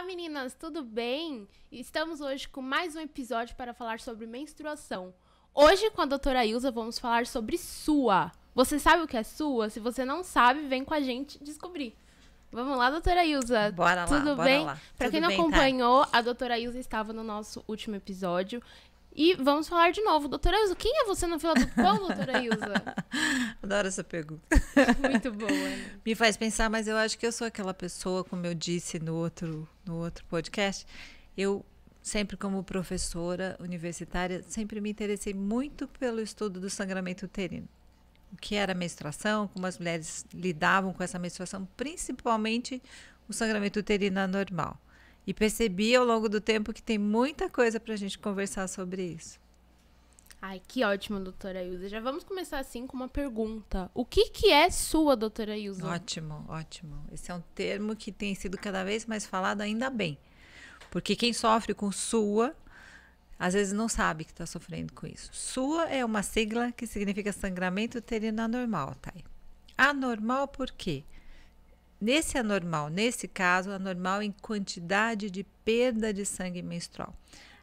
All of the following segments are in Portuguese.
Meninas, tudo bem? Estamos hoje com mais um episódio para falar sobre menstruação. Hoje, com a doutora Ilza, vamos falar sobre SUA. Você sabe o que é SUA? Se você não sabe, vem com a gente descobrir. Vamos lá, doutora Ilza. Bora lá, tudo bora bem? lá. Para quem Tudo não bem, acompanhou, a doutora Ilza estava no nosso último episódio. E vamos falar de novo. Doutora Ilza, quem é você na fila do pão, doutora Ilza? Adoro essa pergunta. Muito boa, né? Me faz pensar, mas eu acho que eu sou aquela pessoa, como eu disse no outro podcast, eu sempre como professora universitária, sempre me interessei muito pelo estudo do sangramento uterino. O que era a menstruação, como as mulheres lidavam com essa menstruação, principalmente o sangramento uterino anormal. E percebi ao longo do tempo que tem muita coisa para a gente conversar sobre isso. Ai, que ótimo, doutora Ilza. Já vamos começar assim com uma pergunta. O que é SUA, doutora Ilza? Ótimo, ótimo. Esse é um termo que tem sido cada vez mais falado, ainda bem. Porque quem sofre com SUA, às vezes não sabe que está sofrendo com isso. SUA é uma sigla que significa sangramento uterino anormal, tá? Anormal por quê? Nesse caso, anormal em quantidade de perda de sangue menstrual.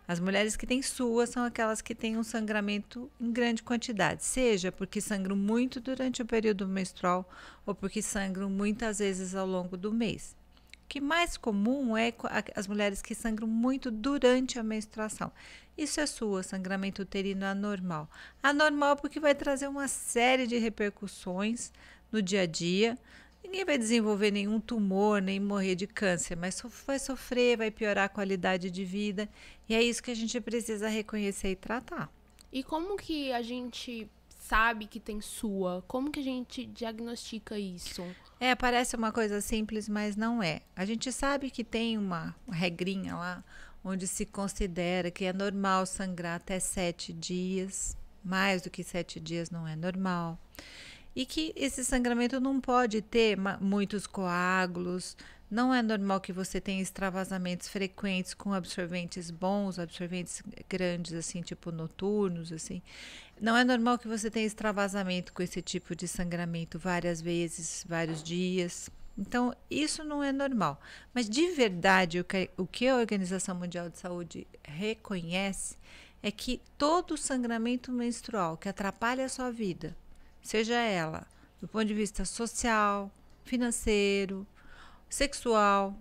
As mulheres que têm SUA são aquelas que têm um sangramento em grande quantidade, seja porque sangram muito durante o período menstrual ou porque sangram muitas vezes ao longo do mês. O que mais comum é as mulheres que sangram muito durante a menstruação. Isso é SUA, sangramento uterino anormal. Anormal porque vai trazer uma série de repercussões no dia a dia. Ninguém vai desenvolver nenhum tumor, nem morrer de câncer, mas vai sofrer, vai piorar a qualidade de vida. E é isso que a gente precisa reconhecer e tratar. E como que a gente sabe que tem SUA? Como que a gente diagnostica isso? Parece uma coisa simples, mas não é. A gente sabe que tem uma regrinha lá, onde se considera que é normal sangrar até 7 dias. Mais do que 7 dias não é normal. E que esse sangramento não pode ter muitos coágulos, não é normal que você tenha extravasamentos frequentes com absorventes bons, absorventes grandes, assim, tipo noturnos, assim. Não é normal que você tenha extravasamento com esse tipo de sangramento várias vezes, vários dias. Então, isso não é normal. Mas, de verdade, o que a Organização Mundial de Saúde reconhece é que todo sangramento menstrual que atrapalha a sua vida, seja ela do ponto de vista social, financeiro, sexual,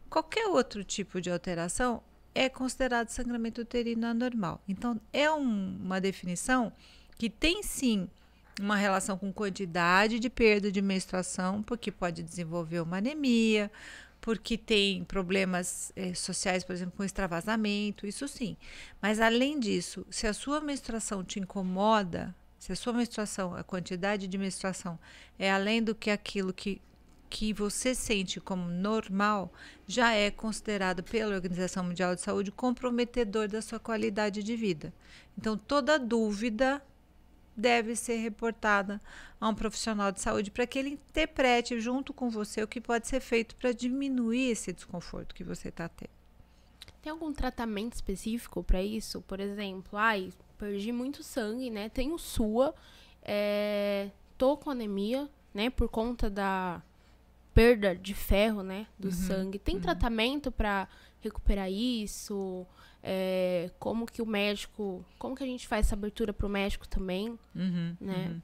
qualquer outro tipo de alteração, é considerado sangramento uterino anormal. Então, é uma definição que tem sim uma relação com quantidade de perda de menstruação, porque pode desenvolver uma anemia, porque tem problemas sociais, por exemplo, com extravasamento, isso sim. Mas, além disso, se a sua menstruação te incomoda, se a sua menstruação, a quantidade de menstruação é além do que aquilo que você sente como normal, já é considerado pela Organização Mundial de Saúde comprometedor da sua qualidade de vida. Então, toda dúvida deve ser reportada a um profissional de saúde para que ele interprete junto com você o que pode ser feito para diminuir esse desconforto que você está tendo. Tem algum tratamento específico para isso? Por exemplo, perdi muito sangue, né? Tenho SUA, tô com anemia, né? Por conta da perda de ferro, né? Do sangue. Tem tratamento para recuperar isso? Como que a gente faz essa abertura para o médico também, né?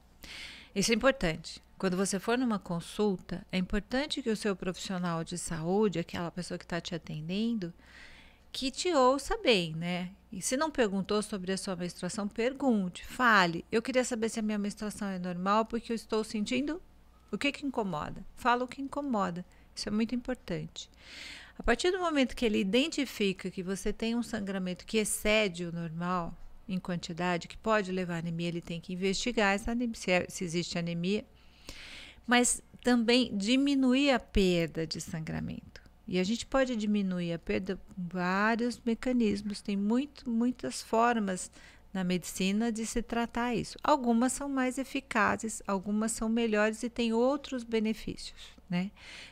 Isso é importante. Quando você for numa consulta, é importante que o seu profissional de saúde, aquela pessoa que está te atendendo, que te ouça bem, né? E se não perguntou sobre a sua menstruação, pergunte, fale. Eu queria saber se a minha menstruação é normal porque eu estou sentindo o que incomoda. Fala o que incomoda. Isso é muito importante. A partir do momento que ele identifica que você tem um sangramento que excede o normal em quantidade, que pode levar a anemia, ele tem que investigar essa anemia, se existe anemia, mas também diminuir a perda de sangramento. E a gente pode diminuir a perda com vários mecanismos, tem muitas formas na medicina de se tratar isso. Algumas são mais eficazes, algumas são melhores e têm outros benefícios, né?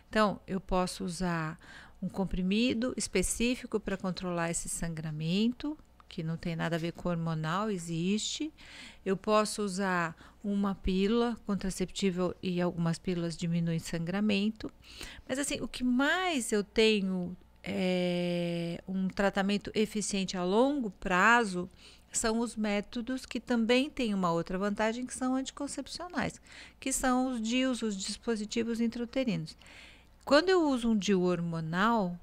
Então, eu posso usar um comprimido específico para controlar esse sangramento, que não tem nada a ver com hormonal, existe. Eu posso usar uma pílula contraceptiva e algumas pílulas diminuem sangramento. Mas assim, o que mais eu tenho um tratamento eficiente a longo prazo são os métodos que também têm uma outra vantagem, que são anticoncepcionais, que são os DIUs, os dispositivos intrauterinos. Quando eu uso um DIU hormonal,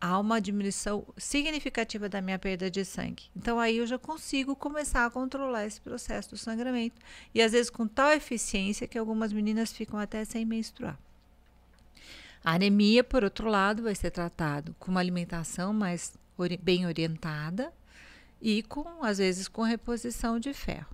há uma diminuição significativa da minha perda de sangue. Então, aí eu já consigo começar a controlar esse processo do sangramento. E, às vezes, com tal eficiência que algumas meninas ficam até sem menstruar. A anemia, por outro lado, vai ser tratado com uma alimentação mais bem orientada e, às vezes, com reposição de ferro.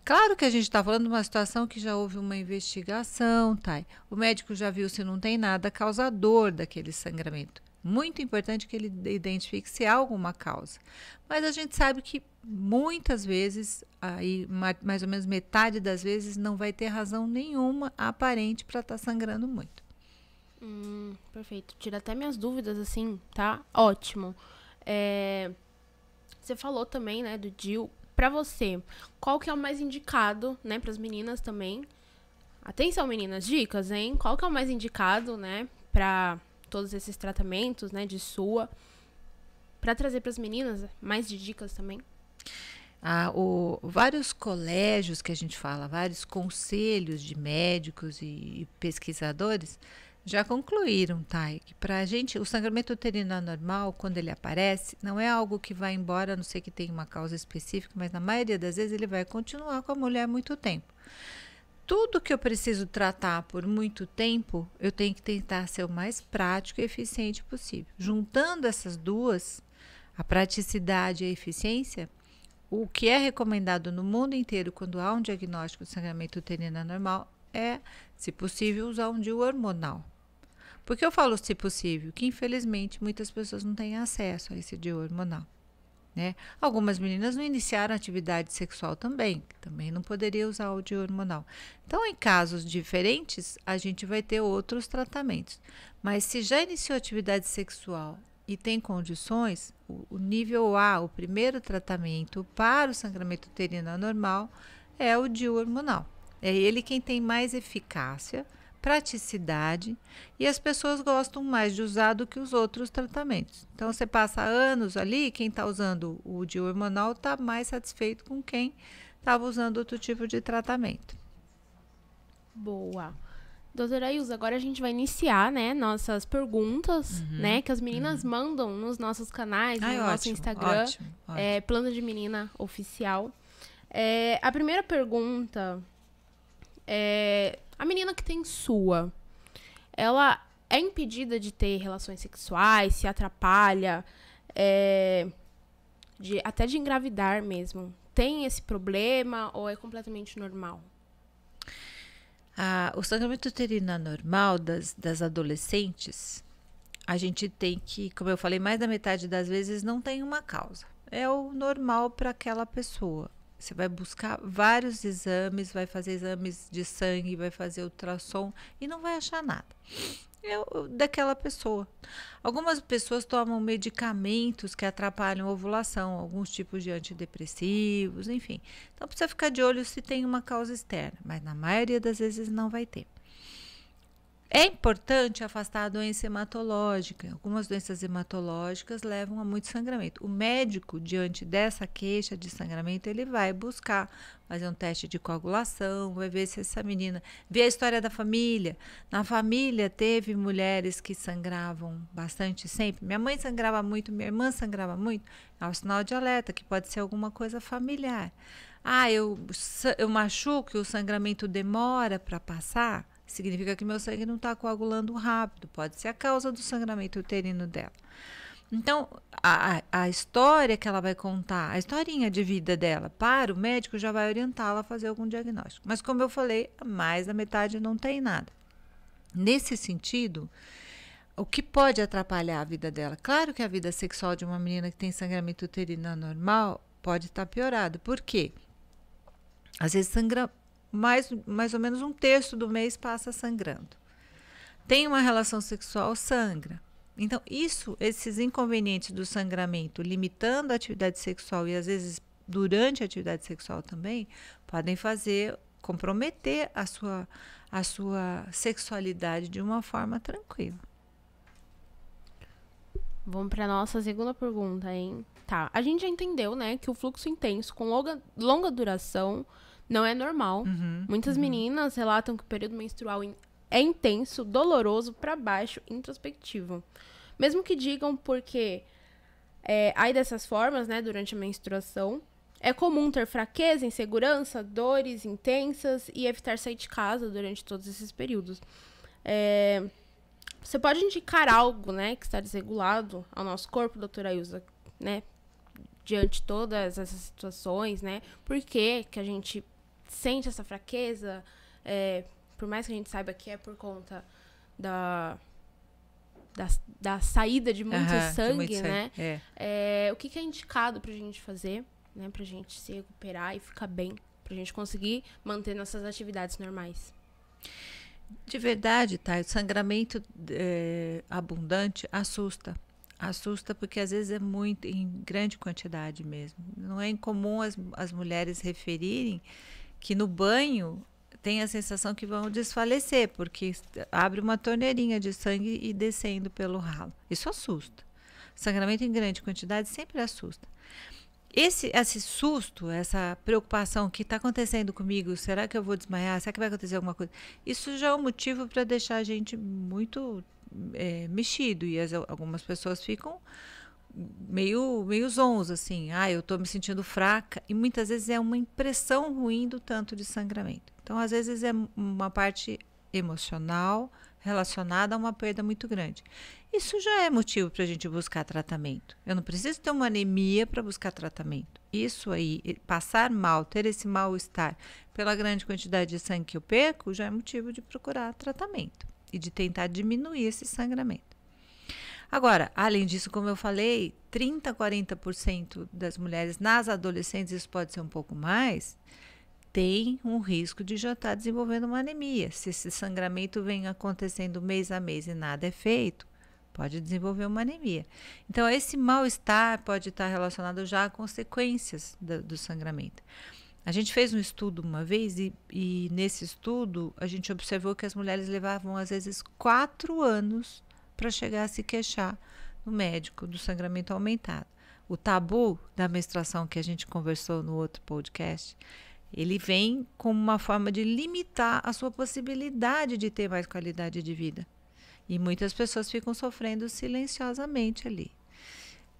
Claro que a gente está falando de uma situação que já houve uma investigação, tá? O médico já viu se não tem nada causador daquele sangramento. Muito importante que ele identifique se há alguma causa. Mas a gente sabe que muitas vezes, aí, mais ou menos metade das vezes, não vai ter razão nenhuma aparente para estar sangrando muito. Perfeito. Tira até minhas dúvidas, assim, tá? Ótimo. Você falou também, né, do DIU. Pra você, qual que é o mais indicado, né, pras meninas também? Atenção, meninas, dicas, hein? Qual que é o mais indicado, né, pra todos esses tratamentos, né, de SUA? Pra trazer pras meninas mais de dicas também? Vários colégios que a gente fala, vários conselhos de médicos e pesquisadores já concluíram, tá? Que pra gente, o sangramento uterino anormal, quando ele aparece, não é algo que vai embora, a não ser que tenha uma causa específica, mas na maioria das vezes ele vai continuar com a mulher muito tempo. Tudo que eu preciso tratar por muito tempo, eu tenho que tentar ser o mais prático e eficiente possível. Juntando essas duas, a praticidade e a eficiência, o que é recomendado no mundo inteiro quando há um diagnóstico de sangramento uterino anormal é, se possível, usar um DIU hormonal. Por que eu falo se possível? Que infelizmente muitas pessoas não têm acesso a esse DIU hormonal. Né? Algumas meninas não iniciaram atividade sexual também não poderia usar o DIU hormonal. Então, em casos diferentes, a gente vai ter outros tratamentos. Mas se já iniciou atividade sexual e tem condições, o nível A, o primeiro tratamento para o sangramento uterino anormal é o DIU hormonal. É ele quem tem mais eficácia, praticidade, e as pessoas gostam mais de usar do que os outros tratamentos. Então, você passa anos ali, quem está usando o DIU hormonal está mais satisfeito com quem estava usando outro tipo de tratamento. Boa. Doutora Ilza, agora a gente vai iniciar, né, nossas perguntas, né, que as meninas mandam nos nossos canais, no nosso Instagram, ótimo. Plano de Menina Oficial. A primeira pergunta é: a menina que tem SUA, ela é impedida de ter relações sexuais, se atrapalha, até de engravidar mesmo? Tem esse problema ou é completamente normal? O sangramento uterino anormal das adolescentes, a gente tem que, como eu falei, mais da metade das vezes não tem uma causa. É o normal para aquela pessoa. Você vai buscar vários exames, vai fazer exames de sangue, vai fazer ultrassom e não vai achar nada. Daquela pessoa. Algumas pessoas tomam medicamentos que atrapalham a ovulação, alguns tipos de antidepressivos, enfim. Então, precisa ficar de olho se tem uma causa externa, mas na maioria das vezes não vai ter. É importante afastar a doença hematológica. Algumas doenças hematológicas levam a muito sangramento. O médico, diante dessa queixa de sangramento, ele vai buscar fazer um teste de coagulação, vai ver se essa menina... Ver a história da família. Na família teve mulheres que sangravam bastante sempre. Minha mãe sangrava muito, minha irmã sangrava muito. É um sinal de alerta, que pode ser alguma coisa familiar. Eu machuco e o sangramento demora para passar. Significa que meu sangue não está coagulando rápido. Pode ser a causa do sangramento uterino dela. Então, a história que ela vai contar, a historinha de vida dela, para o médico já vai orientá-la a fazer algum diagnóstico. Mas, como eu falei, mais da metade não tem nada. Nesse sentido, o que pode atrapalhar a vida dela? Claro que a vida sexual de uma menina que tem sangramento uterino anormal pode estar piorada. Por quê? Às vezes sangra... Mais ou menos um terço do mês passa sangrando. Tem uma relação sexual, sangra. Então, esses inconvenientes do sangramento, limitando a atividade sexual e às vezes durante a atividade sexual também, podem comprometer a sua sexualidade de uma forma tranquila. Vamos para nossa segunda pergunta, hein? Tá, a gente já entendeu, né, que o fluxo intenso com longa duração não é normal. Muitas meninas relatam que o período menstrual é intenso, doloroso, para baixo, introspectivo. Mesmo que digam porque aí dessas formas, né, durante a menstruação, é comum ter fraqueza, insegurança, dores intensas e evitar sair de casa durante todos esses períodos. Você pode indicar algo, né, que está desregulado ao nosso corpo, doutora Ilza, né, diante de todas essas situações, né? Por que a gente sente essa fraqueza? Por mais que a gente saiba que é por conta da saída de muito sangue, né? O que é indicado pra gente fazer, né? Pra gente se recuperar e ficar bem, pra gente conseguir manter nossas atividades normais. De verdade, tá? O sangramento abundante assusta. Assusta porque às vezes é muito, em grande quantidade mesmo. Não é incomum as mulheres referirem que no banho tem a sensação que vão desfalecer, porque abre uma torneirinha de sangue e descendo pelo ralo. Isso assusta. Sangramento em grande quantidade sempre assusta. Esse susto, essa preocupação, o que está acontecendo comigo? Será que eu vou desmaiar? Será que vai acontecer alguma coisa? Isso já é um motivo para deixar a gente muito mexido. E algumas pessoas ficam meio zons, assim. Eu estou me sentindo fraca. E muitas vezes é uma impressão ruim do tanto de sangramento. Então, às vezes é uma parte emocional relacionada a uma perda muito grande. Isso já é motivo para a gente buscar tratamento. Eu não preciso ter uma anemia para buscar tratamento. Isso aí, passar mal, ter esse mal-estar pela grande quantidade de sangue que eu perco, já é motivo de procurar tratamento e de tentar diminuir esse sangramento. Agora, além disso, como eu falei, 30% a 40% das mulheres nas adolescentes, isso pode ser um pouco mais, tem um risco de já estar desenvolvendo uma anemia. Se esse sangramento vem acontecendo mês a mês e nada é feito, pode desenvolver uma anemia. Então, esse mal-estar pode estar relacionado já a consequências do sangramento. A gente fez um estudo uma vez e nesse estudo a gente observou que as mulheres levavam às vezes 4 anos para chegar a se queixar no médico do sangramento aumentado. O tabu da menstruação que a gente conversou no outro podcast, ele vem como uma forma de limitar a sua possibilidade de ter mais qualidade de vida. E muitas pessoas ficam sofrendo silenciosamente ali.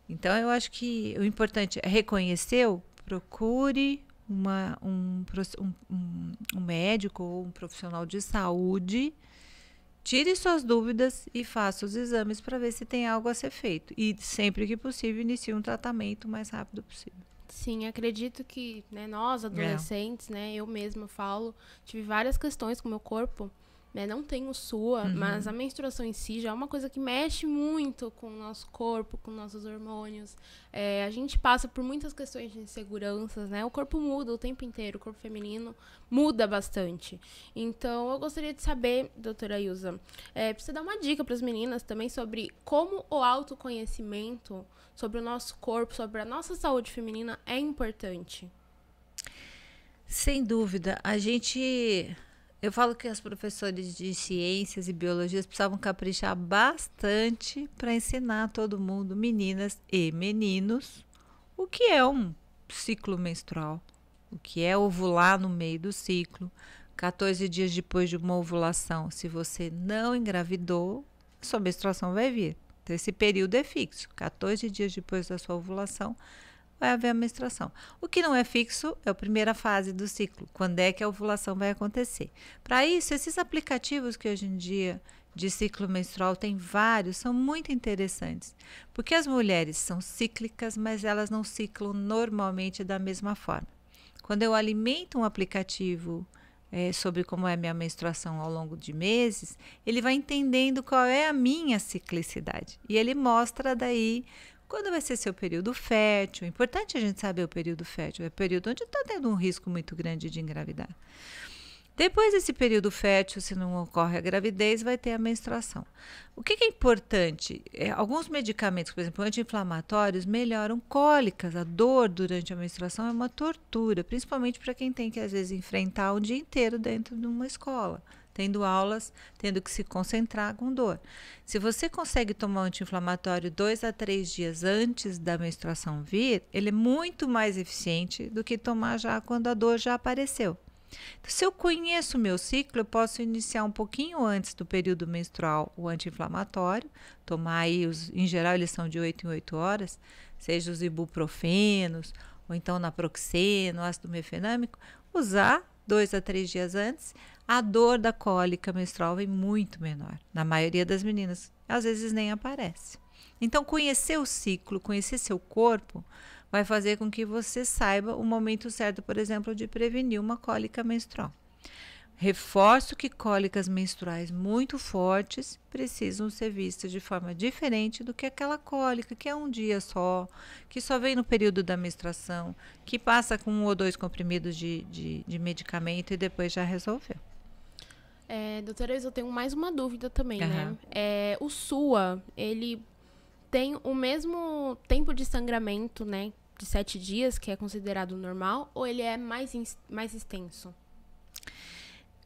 Então, eu acho que o importante é reconhecer, procure um médico ou um profissional de saúde, tire suas dúvidas e faça os exames para ver se tem algo a ser feito. E, sempre que possível, inicie um tratamento o mais rápido possível. Sim, acredito que, né, nós, adolescentes, né, eu mesma falo, tive várias questões com o meu corpo, né, não tenho SUA, mas a menstruação em si já é uma coisa que mexe muito com o nosso corpo, com nossos hormônios. A gente passa por muitas questões de inseguranças, né, o corpo muda o tempo inteiro, o corpo feminino muda bastante. Então, eu gostaria de saber, doutora Ilza, pra você dar uma dica para as meninas também sobre como o autoconhecimento sobre o nosso corpo, sobre a nossa saúde feminina é importante. Sem dúvida. Eu falo que as professoras de ciências e biologias precisavam caprichar bastante para ensinar a todo mundo, meninas e meninos, o que é um ciclo menstrual, o que é ovular no meio do ciclo, 14 dias depois de uma ovulação. Se você não engravidou, sua menstruação vai vir. Então, esse período é fixo. 14 dias depois da sua ovulação, vai haver a menstruação. O que não é fixo é a primeira fase do ciclo. Quando é que a ovulação vai acontecer? Para isso, esses aplicativos que hoje em dia de ciclo menstrual tem vários, são muito interessantes. Porque as mulheres são cíclicas, mas elas não ciclam normalmente da mesma forma. Quando eu alimento um aplicativo sobre como é a minha menstruação ao longo de meses, ele vai entendendo qual é a minha ciclicidade. E ele mostra daí quando vai ser seu período fértil. É importante a gente saber o período fértil. É o período onde está tendo um risco muito grande de engravidar. Depois desse período fértil, se não ocorre a gravidez, vai ter a menstruação. O que é importante? Alguns medicamentos, por exemplo, anti-inflamatórios, melhoram cólicas. A dor durante a menstruação é uma tortura, principalmente para quem tem que, às vezes, enfrentar o dia inteiro dentro de uma escola. tendo aulas, tendo que se concentrar com dor. Se você consegue tomar um anti-inflamatório 2 a 3 dias antes da menstruação vir, ele é muito mais eficiente do que tomar já quando a dor já apareceu. Então, se eu conheço o meu ciclo, eu posso iniciar um pouquinho antes do período menstrual o anti-inflamatório, tomar aí, em geral eles são de 8 em 8 horas, seja os ibuprofenos, ou então naproxeno, ácido mefenâmico, usar 2 a 3 dias antes, a dor da cólica menstrual vem muito menor. Na maioria das meninas, às vezes nem aparece. Então, conhecer o ciclo, conhecer seu corpo, vai fazer com que você saiba o momento certo, por exemplo, de prevenir uma cólica menstrual. Reforço que cólicas menstruais muito fortes precisam ser vistas de forma diferente do que aquela cólica que é um dia só, que só vem no período da menstruação, que passa com 1 ou 2 comprimidos de medicamento e depois já resolveu. Doutora, eu tenho mais uma dúvida também, né? O SUA, ele tem o mesmo tempo de sangramento, né? De 7 dias, que é considerado normal, ou ele é mais extenso?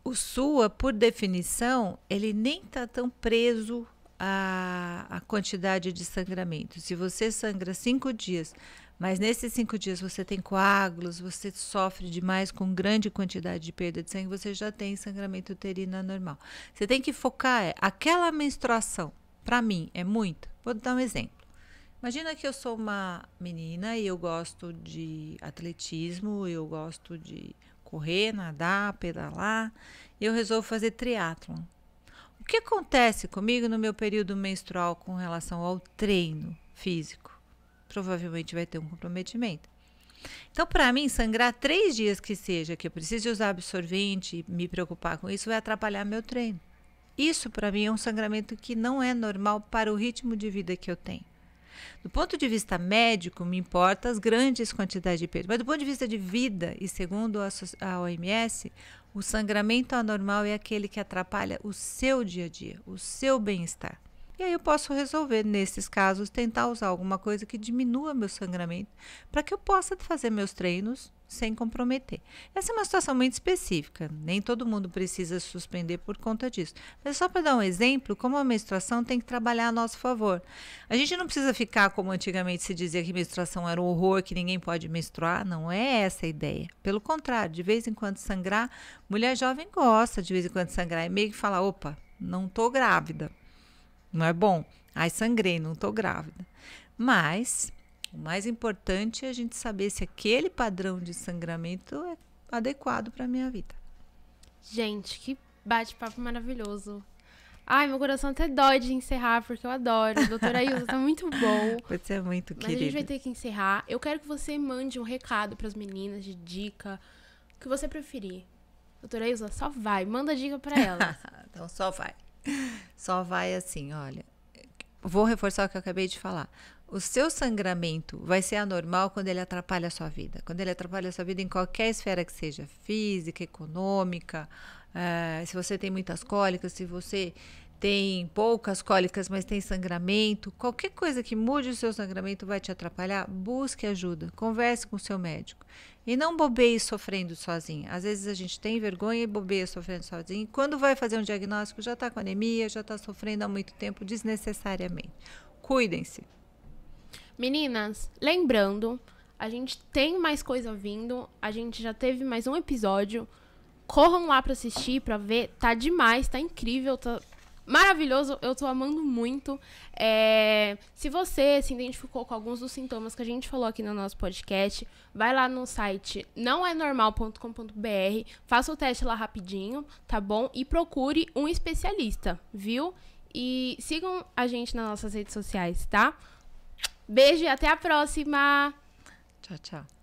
O SUA, por definição, ele nem está tão preso à quantidade de sangramento. Se você sangra 5 dias, mas nesses 5 dias você tem coágulos, você sofre demais com grande quantidade de perda de sangue, você já tem sangramento uterino anormal. Você tem que focar, aquela menstruação, para mim, é muita. Vou dar um exemplo. Imagina que eu sou uma menina e eu gosto de atletismo, eu gosto de correr, nadar, pedalar, e eu resolvo fazer triatlon. O que acontece comigo no meu período menstrual com relação ao treino físico? Provavelmente vai ter um comprometimento. Então, para mim, sangrar 3 dias que seja, que eu precise usar absorvente e me preocupar com isso, vai atrapalhar meu treino. Isso, para mim, é um sangramento que não é normal para o ritmo de vida que eu tenho. Do ponto de vista médico, me importa as grandes quantidades de perda, mas do ponto de vista de vida, e segundo a OMS, o sangramento anormal é aquele que atrapalha o seu dia a dia, o seu bem-estar. E aí eu posso resolver, nesses casos, tentar usar alguma coisa que diminua meu sangramento, para que eu possa fazer meus treinos sem comprometer. Essa é uma situação muito específica, nem todo mundo precisa suspender por conta disso. Mas só para dar um exemplo, como a menstruação tem que trabalhar a nosso favor. A gente não precisa ficar como antigamente se dizia que menstruação era um horror, que ninguém pode menstruar, não é essa a ideia. Pelo contrário, de vez em quando sangrar, mulher jovem gosta de vez em quando sangrar, e meio que fala, opa, não estou grávida. Não é bom? Ai, sangrei, não estou grávida. Mas o mais importante é a gente saber se aquele padrão de sangramento é adequado para a minha vida. Gente, que bate-papo maravilhoso. Ai, meu coração até dói de encerrar, porque eu adoro. Doutora Ilza, tá muito bom. Você é muito querida. Mas a gente vai ter que encerrar. Eu quero que você mande um recado para as meninas de dica, o que você preferir. Doutora Ilza, só vai. Manda dica para elas. Então, só vai. Só vai assim, olha. Vou reforçar o que eu acabei de falar. O seu sangramento vai ser anormal quando ele atrapalha a sua vida. Quando ele atrapalha a sua vida em qualquer esfera que seja, física, econômica, se você tem muitas cólicas, se você tem poucas cólicas, mas tem sangramento, qualquer coisa que mude o seu sangramento vai te atrapalhar, busque ajuda, converse com o seu médico. E não bobeie sofrendo sozinha. Às vezes a gente tem vergonha e bobeia sofrendo sozinha. Quando vai fazer um diagnóstico, já está com anemia, já está sofrendo há muito tempo desnecessariamente. Cuidem-se. Meninas, lembrando, a gente tem mais coisa vindo, a gente já teve mais um episódio. Corram lá pra assistir, pra ver, tá demais, tá incrível, tá maravilhoso, eu tô amando muito. Se você se identificou com alguns dos sintomas que a gente falou aqui no nosso podcast, vai lá no site nãoenormal.com.br, faça o teste lá rapidinho, tá bom? E procure um especialista, viu? E sigam a gente nas nossas redes sociais, tá? Beijo e até a próxima! Tchau, tchau.